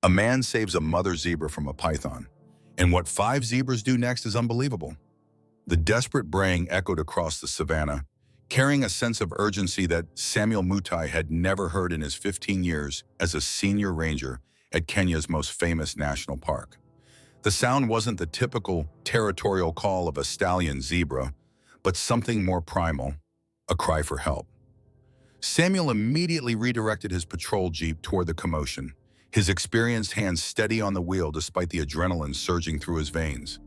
A man saves a mother zebra from a python, and what 5 zebras do next is unbelievable. The desperate braying echoed across the savannah, carrying a sense of urgency that Samuel Mutai had never heard in his 15 years as a senior ranger at Kenya's most famous national park. The sound wasn't the typical territorial call of a stallion zebra, but something more primal, a cry for help. Samuel immediately redirected his patrol jeep toward the commotion, his experienced hands steady on the wheel despite the adrenaline surging through his veins.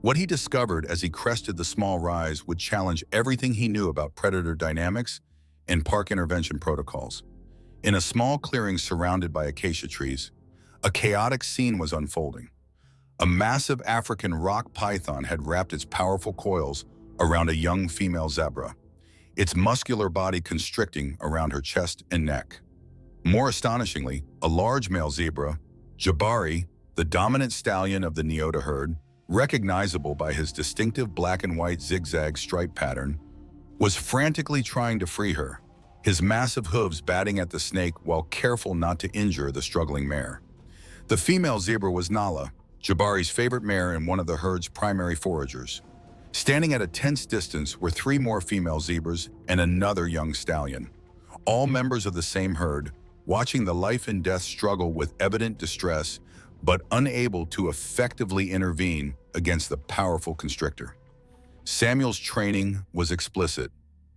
What he discovered as he crested the small rise would challenge everything he knew about predator dynamics and park intervention protocols. In a small clearing surrounded by acacia trees, a chaotic scene was unfolding. A massive African rock python had wrapped its powerful coils around a young female zebra, its muscular body constricting around her chest and neck. More astonishingly, a large male zebra, Jabari, the dominant stallion of the Nyota herd, recognizable by his distinctive black and white zigzag stripe pattern, was frantically trying to free her, his massive hooves batting at the snake while careful not to injure the struggling mare. The female zebra was Nala, Jabari's favorite mare and one of the herd's primary foragers. Standing at a tense distance were 3 more female zebras and another young stallion, all members of the same herd, watching the life and death struggle with evident distress, but unable to effectively intervene against the powerful constrictor. Samuel's training was explicit.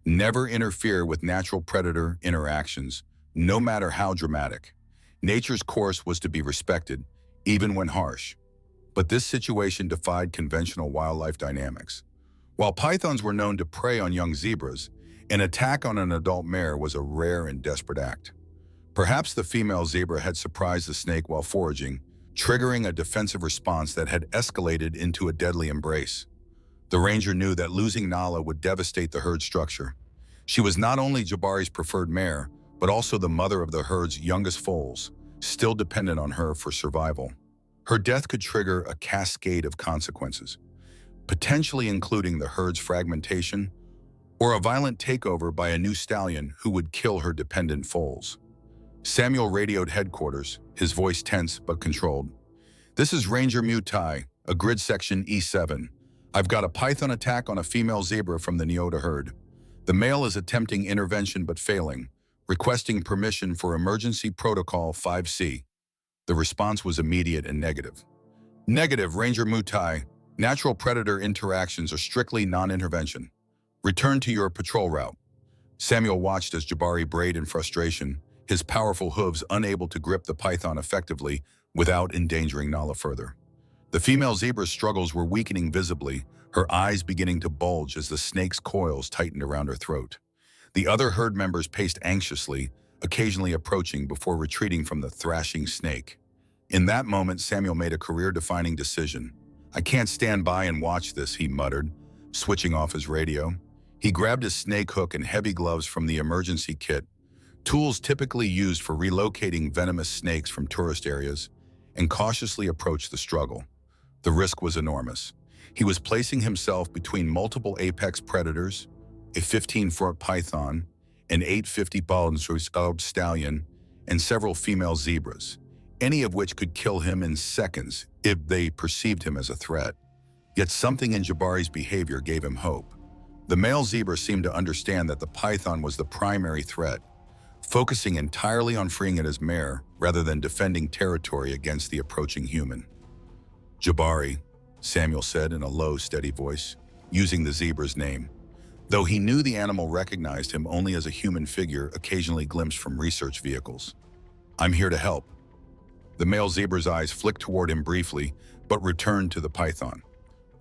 Never interfere with natural predator interactions, no matter how dramatic. Nature's course was to be respected, even when harsh. But this situation defied conventional wildlife dynamics. While pythons were known to prey on young zebras, an attack on an adult mare was a rare and desperate act. Perhaps the female zebra had surprised the snake while foraging, triggering a defensive response that had escalated into a deadly embrace. The ranger knew that losing Nala would devastate the herd structure. She was not only Jabari's preferred mare, but also the mother of the herd's youngest foals, still dependent on her for survival. Her death could trigger a cascade of consequences, potentially including the herd's fragmentation or a violent takeover by a new stallion who would kill her dependent foals. Samuel radioed headquarters, his voice tense but controlled. "This is Ranger Mutai, a grid section E7. I've got a python attack on a female zebra from the Nyota herd. The male is attempting intervention but failing, requesting permission for emergency protocol 5C. The response was immediate and negative. "Negative, Ranger Mutai. Natural predator interactions are strictly non-intervention. Return to your patrol route." Samuel watched as Jabari brayed in frustration, his powerful hooves unable to grip the python effectively without endangering Nala further. The female zebra's struggles were weakening visibly, her eyes beginning to bulge as the snake's coils tightened around her throat. The other herd members paced anxiously, occasionally approaching before retreating from the thrashing snake. In that moment, Samuel made a career-defining decision. "I can't stand by and watch this," he muttered, switching off his radio. He grabbed his snake hook and heavy gloves from the emergency kit, tools typically used for relocating venomous snakes from tourist areas, and cautiously approached the struggle. The risk was enormous. He was placing himself between multiple apex predators, a 15-foot python, an 850-pound stallion, and several female zebras, any of which could kill him in seconds if they perceived him as a threat. Yet something in Jabari's behavior gave him hope. The male zebra seemed to understand that the python was the primary threat, focusing entirely on freeing it as mare rather than defending territory against the approaching human. "Jabari," Samuel said in a low, steady voice, using the zebra's name, though he knew the animal recognized him only as a human figure occasionally glimpsed from research vehicles. "I'm here to help." The male zebra's eyes flicked toward him briefly, but returned to the python,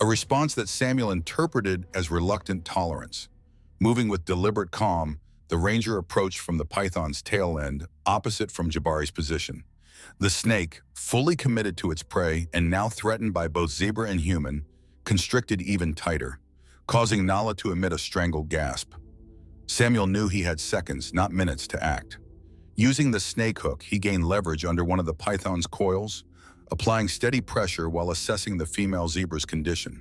a response that Samuel interpreted as reluctant tolerance. Moving with deliberate calm, the ranger approached from the python's tail end, opposite from Jabari's position. The snake, fully committed to its prey and now threatened by both zebra and human, constricted even tighter, causing Nala to emit a strangled gasp. Samuel knew he had seconds, not minutes, to act. Using the snake hook, he gained leverage under one of the python's coils, applying steady pressure while assessing the female zebra's condition.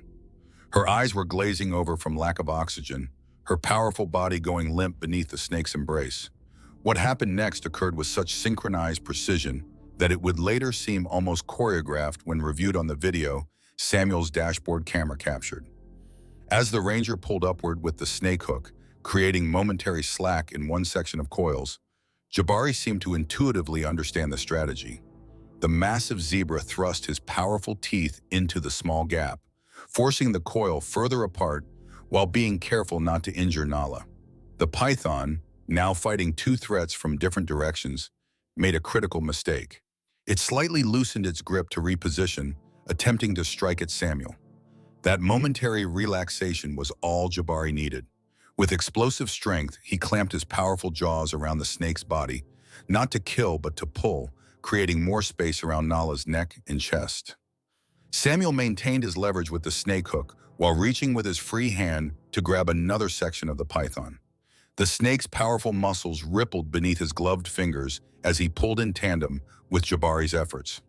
Her eyes were glazing over from lack of oxygen, her powerful body going limp beneath the snake's embrace. What happened next occurred with such synchronized precision that it would later seem almost choreographed when reviewed on the video Samuel's dashboard camera captured. As the Ranger pulled upward with the snake hook, creating momentary slack in one section of coils, Jabari seemed to intuitively understand the strategy. The massive zebra thrust his powerful teeth into the small gap, forcing the coil further apart while being careful not to injure Nala. The python, now fighting two threats from different directions, made a critical mistake. It slightly loosened its grip to reposition, attempting to strike at Samuel. That momentary relaxation was all Jabari needed. With explosive strength, he clamped his powerful jaws around the snake's body, not to kill but to pull, creating more space around Nala's neck and chest. Samuel maintained his leverage with the snake hook while reaching with his free hand to grab another section of the python. The snake's powerful muscles rippled beneath his gloved fingers as he pulled in tandem with Jabari's efforts.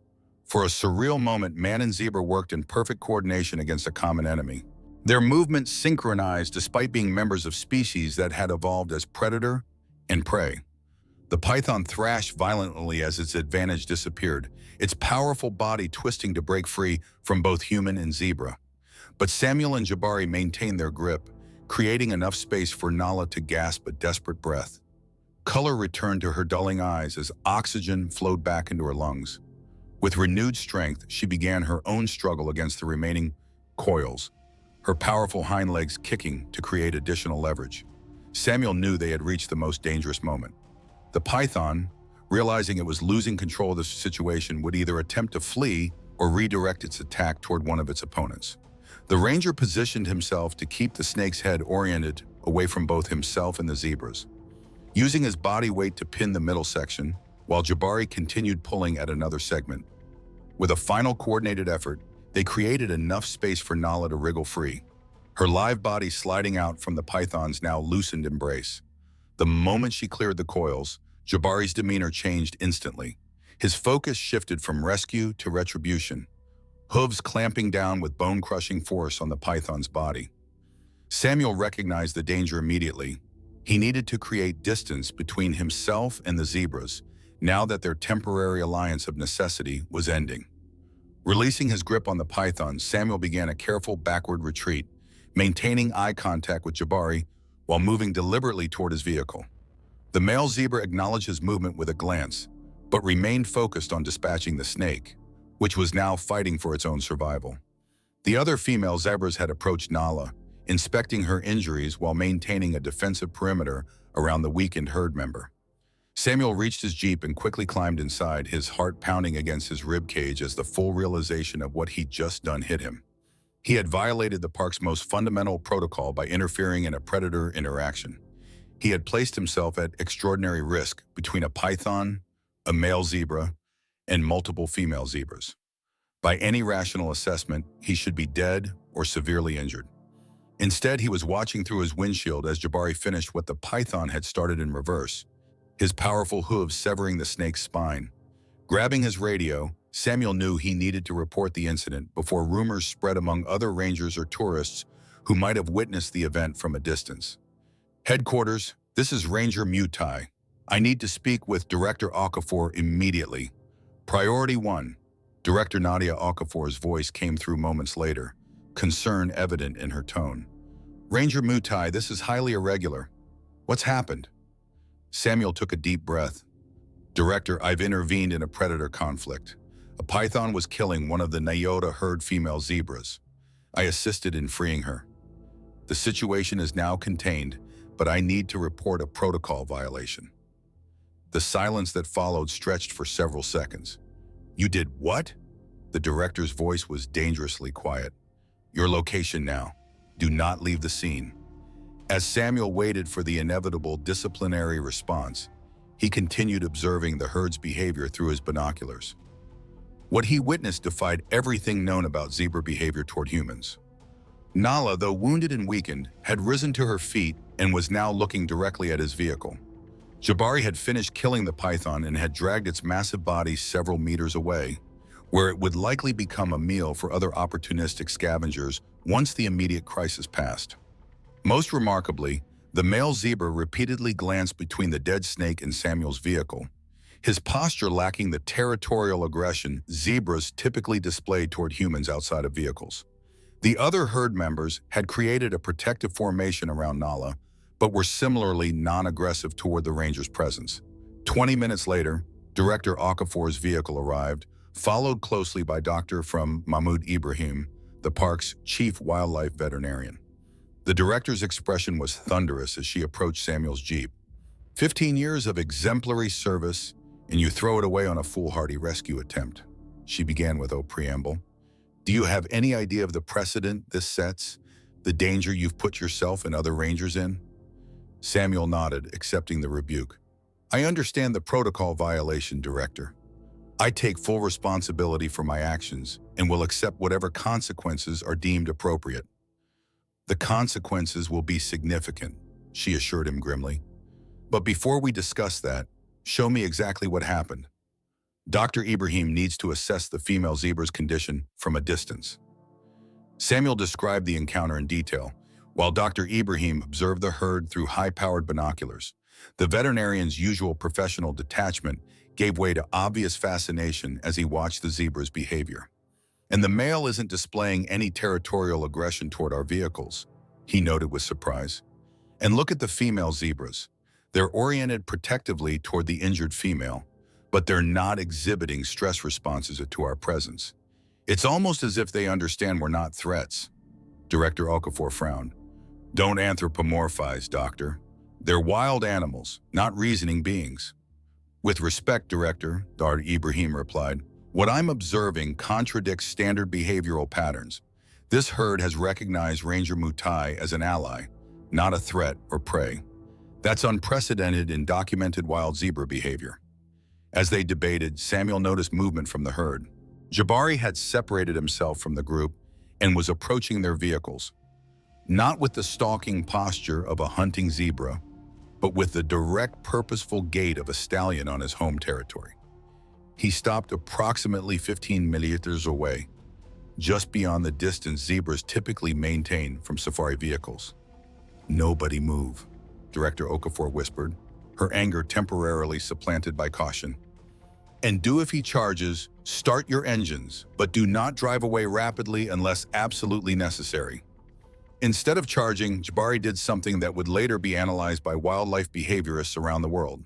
For a surreal moment, man and zebra worked in perfect coordination against a common enemy. Their movements synchronized despite being members of species that had evolved as predator and prey. The python thrashed violently as its advantage disappeared, its powerful body twisting to break free from both human and zebra. But Samuel and Jabari maintained their grip, creating enough space for Nala to gasp a desperate breath. Color returned to her dulling eyes as oxygen flowed back into her lungs. With renewed strength, she began her own struggle against the remaining coils, her powerful hind legs kicking to create additional leverage. Samuel knew they had reached the most dangerous moment. The python, realizing it was losing control of the situation, would either attempt to flee or redirect its attack toward one of its opponents. The Ranger positioned himself to keep the snake's head oriented away from both himself and the zebras, using his body weight to pin the middle section, while Jabari continued pulling at another segment. With a final coordinated effort, they created enough space for Nala to wriggle free, her live body sliding out from the python's now loosened embrace. The moment she cleared the coils, Jabari's demeanor changed instantly. His focus shifted from rescue to retribution, hooves clamping down with bone-crushing force on the python's body. Samuel recognized the danger immediately. He needed to create distance between himself and the zebras, now that their temporary alliance of necessity was ending. Releasing his grip on the python, Samuel began a careful backward retreat, maintaining eye contact with Jabari while moving deliberately toward his vehicle. The male zebra acknowledged his movement with a glance, but remained focused on dispatching the snake, which was now fighting for its own survival. The other female zebras had approached Nala, inspecting her injuries while maintaining a defensive perimeter around the weakened herd member. Samuel reached his jeep and quickly climbed inside, his heart pounding against his ribcage as the full realization of what he'd just done hit him. He had violated the park's most fundamental protocol by interfering in a predator interaction. He had placed himself at extraordinary risk between a python, a male zebra, and multiple female zebras. By any rational assessment, he should be dead or severely injured. Instead, he was watching through his windshield as Jabari finished what the python had started in reverse, his powerful hooves severing the snake's spine. Grabbing his radio, Samuel knew he needed to report the incident before rumors spread among other rangers or tourists who might have witnessed the event from a distance. Headquarters, this is Ranger Mutai. I need to speak with Director Okafor immediately. Priority 1. Director Nadia Okafor's voice came through moments later, concern evident in her tone. Ranger Mutai, this is highly irregular. What's happened? Samuel took a deep breath. Director, I've intervened in a predator conflict. A python was killing one of the Nyota herd female zebras. I assisted in freeing her. The situation is now contained, but I need to report a protocol violation. The silence that followed stretched for several seconds. You did what? The director's voice was dangerously quiet. Your location now. Do not leave the scene. As Samuel waited for the inevitable disciplinary response, he continued observing the herd's behavior through his binoculars. What he witnessed defied everything known about zebra behavior toward humans. Nala, though wounded and weakened, had risen to her feet and was now looking directly at his vehicle. Jabari had finished killing the python and had dragged its massive body several meters away, where it would likely become a meal for other opportunistic scavengers once the immediate crisis passed. Most remarkably, the male zebra repeatedly glanced between the dead snake and Samuel's vehicle, his posture lacking the territorial aggression zebras typically display toward humans outside of vehicles. The other herd members had created a protective formation around Nala, but were similarly non-aggressive toward the ranger's presence. 20 minutes later, Director Okafor's vehicle arrived, followed closely by Dr. from Mahmoud Ibrahim, the park's chief wildlife veterinarian. The director's expression was thunderous as she approached Samuel's jeep. 15 years of exemplary service, and you throw it away on a foolhardy rescue attempt, she began with a preamble. Do you have any idea of the precedent this sets? The danger you've put yourself and other rangers in? Samuel nodded, accepting the rebuke. I understand the protocol violation, Director. I take full responsibility for my actions and will accept whatever consequences are deemed appropriate. The consequences will be significant, she assured him grimly. But before we discuss that, show me exactly what happened. Dr. Ibrahim needs to assess the female zebra's condition from a distance. Samuel described the encounter in detail, while Dr. Ibrahim observed the herd through high-powered binoculars. The veterinarian's usual professional detachment gave way to obvious fascination as he watched the zebra's behavior. And the male isn't displaying any territorial aggression toward our vehicles, he noted with surprise. And look at the female zebras. They're oriented protectively toward the injured female, but they're not exhibiting stress responses to our presence. It's almost as if they understand we're not threats. Director Okafor frowned. Don't anthropomorphize, Doctor. They're wild animals, not reasoning beings. With respect, Director, Dr. Ibrahim replied, what I'm observing contradicts standard behavioral patterns. This herd has recognized Ranger Mutai as an ally, not a threat or prey. That's unprecedented in documented wild zebra behavior. As they debated, Samuel noticed movement from the herd. Jabari had separated himself from the group and was approaching their vehicles, not with the stalking posture of a hunting zebra, but with the direct, purposeful gait of a stallion on his home territory. He stopped approximately 15 meters away, just beyond the distance zebras typically maintain from safari vehicles. Nobody move, Director Okafor whispered, her anger temporarily supplanted by caution. And do if he charges, start your engines, but do not drive away rapidly unless absolutely necessary. Instead of charging, Jabari did something that would later be analyzed by wildlife behaviorists around the world.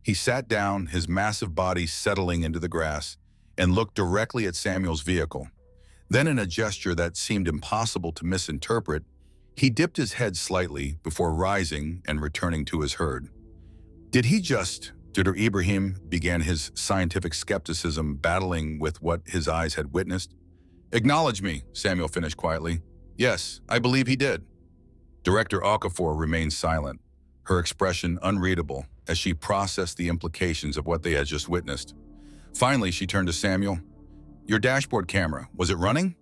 He sat down, his massive body settling into the grass, and looked directly at Samuel's vehicle. Then, in a gesture that seemed impossible to misinterpret, he dipped his head slightly before rising and returning to his herd. Did Dr. Ibrahim began his scientific skepticism battling with what his eyes had witnessed. Acknowledge me, Samuel finished quietly. Yes, I believe he did. Director Okafor remained silent, her expression unreadable as she processed the implications of what they had just witnessed. Finally, she turned to Samuel. Your dashboard camera, was it running?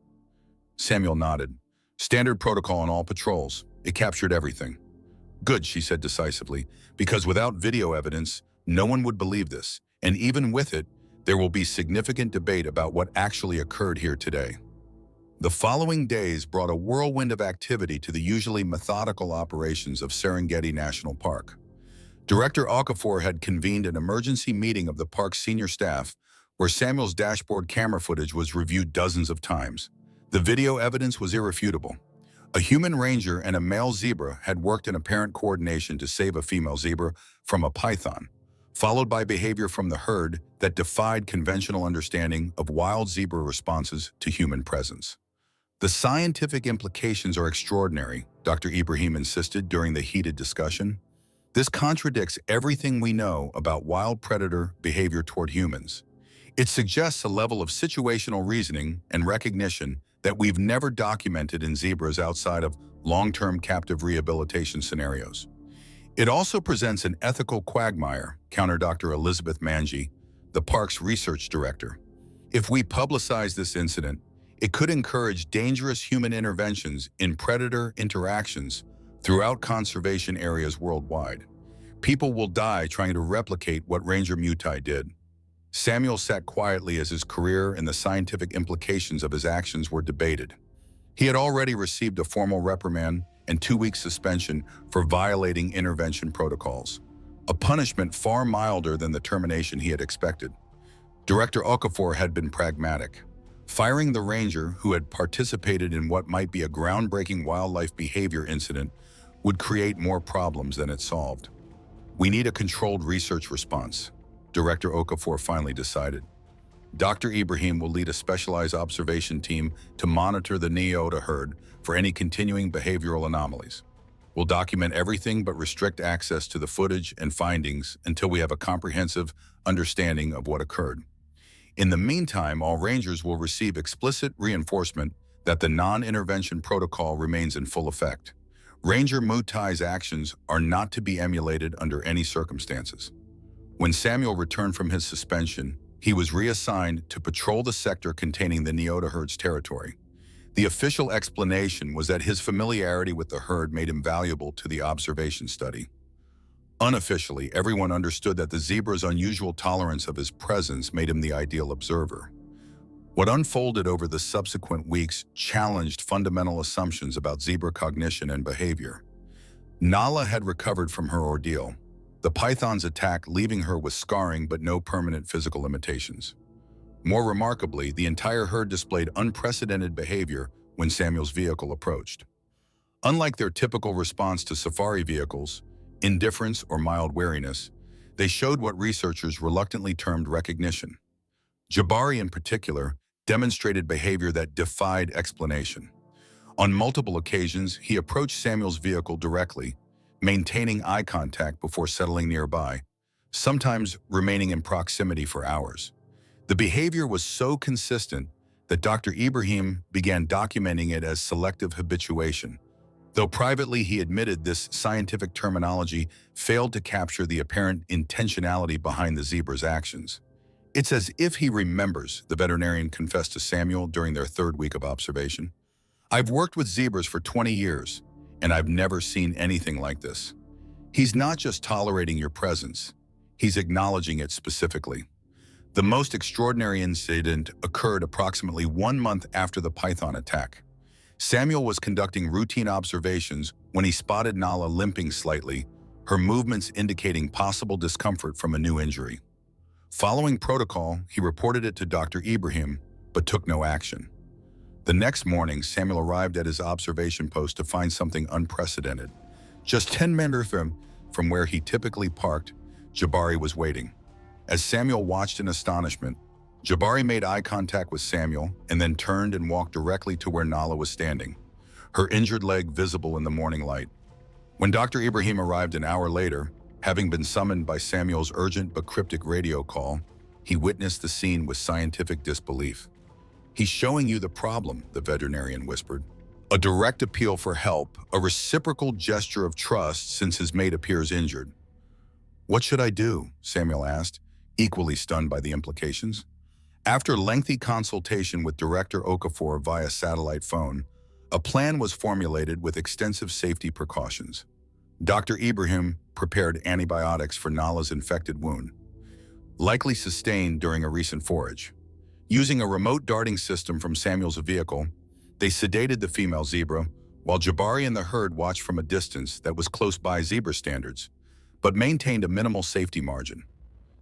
Samuel nodded. Standard protocol on all patrols. It captured everything. Good, she said decisively, because without video evidence, no one would believe this, and even with it, there will be significant debate about what actually occurred here today. The following days brought a whirlwind of activity to the usually methodical operations of Serengeti National Park. Director Okafor had convened an emergency meeting of the park's senior staff where Samuel's dashboard camera footage was reviewed dozens of times. The video evidence was irrefutable. A human ranger and a male zebra had worked in apparent coordination to save a female zebra from a python, followed by behavior from the herd that defied conventional understanding of wild zebra responses to human presence. The scientific implications are extraordinary, Dr. Ibrahim insisted during the heated discussion. This contradicts everything we know about wild predator behavior toward humans. It suggests a level of situational reasoning and recognition that we've never documented in zebras outside of long-term captive rehabilitation scenarios. It also presents an ethical quagmire, countered Dr. Elizabeth Manji, the park's research director. If we publicize this incident, it could encourage dangerous human interventions in predator interactions throughout conservation areas worldwide. People will die trying to replicate what Ranger Mutai did. Samuel sat quietly as his career and the scientific implications of his actions were debated. He had already received a formal reprimand and 2-week suspension for violating intervention protocols. a punishment far milder than the termination he had expected. Director Okafor had been pragmatic. Firing the ranger who had participated in what might be a groundbreaking wildlife behavior incident would create more problems than it solved. "We need a controlled research response," Director Okafor finally decided. Dr. Ibrahim will lead a specialized observation team to monitor the Neota herd for any continuing behavioral anomalies. We'll document everything but restrict access to the footage and findings until we have a comprehensive understanding of what occurred. In the meantime, all rangers will receive explicit reinforcement that the non-intervention protocol remains in full effect. Ranger Mutai's actions are not to be emulated under any circumstances. When Samuel returned from his suspension, he was reassigned to patrol the sector containing the Neota herd's territory. The official explanation was that his familiarity with the herd made him valuable to the observation study. Unofficially, everyone understood that the zebra's unusual tolerance of his presence made him the ideal observer. What unfolded over the subsequent weeks challenged fundamental assumptions about zebra cognition and behavior. Nala had recovered from her ordeal, the python's attack leaving her with scarring but no permanent physical limitations. More remarkably, the entire herd displayed unprecedented behavior when Samuel's vehicle approached. Unlike their typical response to safari vehicles, indifference or mild wariness, they showed what researchers reluctantly termed recognition. Jabari, in particular, demonstrated behavior that defied explanation. On multiple occasions, he approached Samuel's vehicle directly, maintaining eye contact before settling nearby, sometimes remaining in proximity for hours. The behavior was so consistent that Dr. Ibrahim began documenting it as selective habituation. Though privately he admitted this scientific terminology failed to capture the apparent intentionality behind the zebra's actions. "It's as if he remembers," the veterinarian confessed to Samuel during their third week of observation. "I've worked with zebras for 20 years, and I've never seen anything like this. He's not just tolerating your presence, he's acknowledging it specifically." The most extraordinary incident occurred approximately 1 month after the python attack. Samuel was conducting routine observations when he spotted Nala limping slightly, her movements indicating possible discomfort from a new injury. Following protocol, he reported it to Dr. Ibrahim, but took no action. The next morning, Samuel arrived at his observation post to find something unprecedented. Just 10 meters from where he typically parked, Jabari was waiting. As Samuel watched in astonishment, Jabari made eye contact with Samuel and then turned and walked directly to where Nala was standing, her injured leg visible in the morning light. When Dr. Ibrahim arrived an hour later, having been summoned by Samuel's urgent but cryptic radio call, he witnessed the scene with scientific disbelief. "He's showing you the problem," the veterinarian whispered. "A direct appeal for help, a reciprocal gesture of trust since his mate appears injured." "What should I do?" Samuel asked, equally stunned by the implications. After lengthy consultation with Director Okafor via satellite phone, a plan was formulated with extensive safety precautions. Dr. Ibrahim prepared antibiotics for Nala's infected wound, likely sustained during a recent forage. Using a remote darting system from Samuel's vehicle, they sedated the female zebra, while Jabari and the herd watched from a distance that was close by zebra standards, but maintained a minimal safety margin.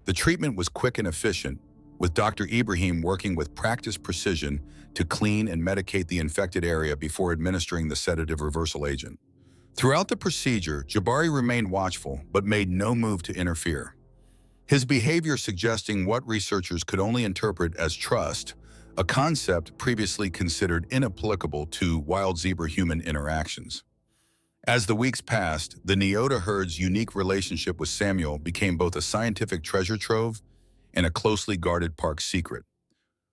The treatment was quick and efficient, with Dr. Ibrahim working with practiced precision to clean and medicate the infected area before administering the sedative reversal agent. Throughout the procedure, Jabari remained watchful but made no move to interfere. His behavior suggesting what researchers could only interpret as trust, a concept previously considered inapplicable to wild zebra-human interactions. As the weeks passed, the Neota herd's unique relationship with Samuel became both a scientific treasure trove and a closely guarded park secret.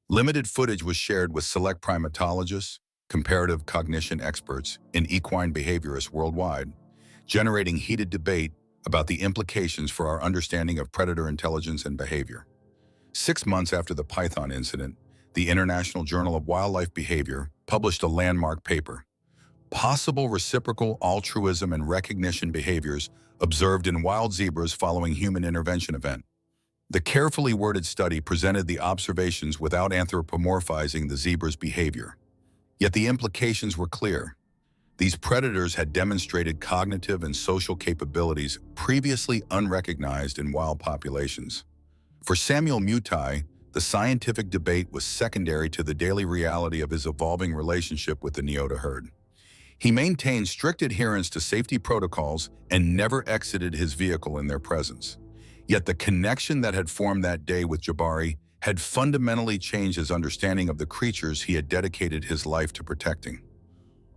Limited footage was shared with select primatologists, comparative cognition experts, and equine behaviorists worldwide, generating heated debate about the implications for our understanding of predator intelligence and behavior. 6 months after the python incident, the International Journal of Wildlife Behavior published a landmark paper, "Possible Reciprocal Altruism and Recognition Behaviors Observed in Wild Zebras Following Human Intervention Event." The carefully worded study presented the observations without anthropomorphizing the zebra's behavior. Yet the implications were clear. These predators had demonstrated cognitive and social capabilities previously unrecognized in wild populations. For Samuel Mutai, the scientific debate was secondary to the daily reality of his evolving relationship with the Neota herd. He maintained strict adherence to safety protocols and never exited his vehicle in their presence. Yet the connection that had formed that day with Jabari had fundamentally changed his understanding of the creatures he had dedicated his life to protecting.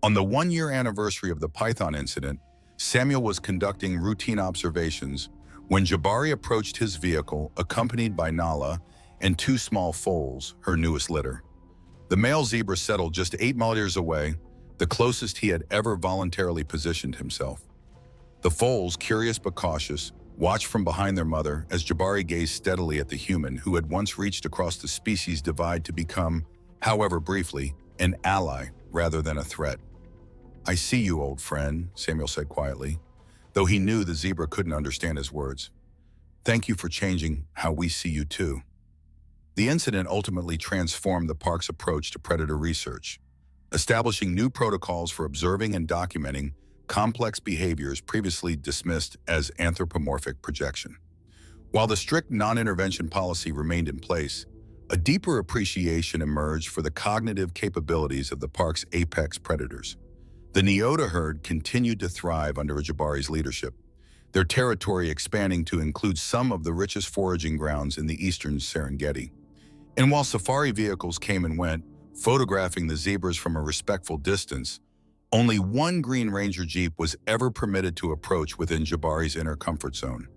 On the one-year anniversary of the python incident, Samuel was conducting routine observations when Jabari approached his vehicle accompanied by Nala and two small foals, her newest litter. The male zebra settled just 8 meters away, the closest he had ever voluntarily positioned himself. The foals, curious but cautious, watched from behind their mother as Jabari gazed steadily at the human who had once reached across the species divide to become, however briefly, an ally rather than a threat. "I see you, old friend," Samuel said quietly, though he knew the zebra couldn't understand his words. "Thank you for changing how we see you too." The incident ultimately transformed the park's approach to predator research, establishing new protocols for observing and documenting complex behaviors previously dismissed as anthropomorphic projection. While the strict non-intervention policy remained in place, a deeper appreciation emerged for the cognitive capabilities of the park's apex predators. The Neota herd continued to thrive under Jabari's leadership, their territory expanding to include some of the richest foraging grounds in the eastern Serengeti. And while safari vehicles came and went, photographing the zebras from a respectful distance, only one Green Ranger Jeep was ever permitted to approach within Jabari's inner comfort zone,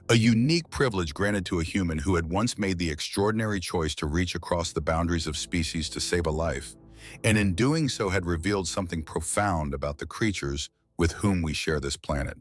a unique privilege granted to a human who had once made the extraordinary choice to reach across the boundaries of species to save a life, and in doing so had revealed something profound about the creatures with whom we share this planet.